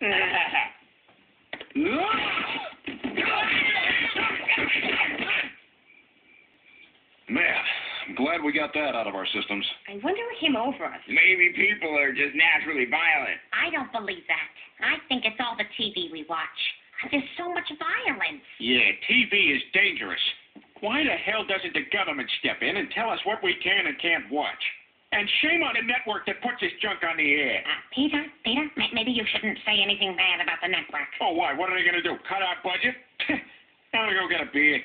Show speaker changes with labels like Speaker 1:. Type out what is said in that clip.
Speaker 1: Man, I'm glad we got that out of our systems.
Speaker 2: I wonder what came over us.
Speaker 3: Maybe people are just naturally violent.
Speaker 4: I don't believe that. I think it's all the TV we watch. There's so much violence.
Speaker 5: Yeah, TV is dangerous. Why the hell doesn't the government step in and tell us what we can and can't watch? And shame on the network that puts this junk on the air.
Speaker 4: Peter, maybe you shouldn't say anything bad about the network.
Speaker 5: Oh, why? What are they going to do? Cut our budget? I'm going to go get a beer.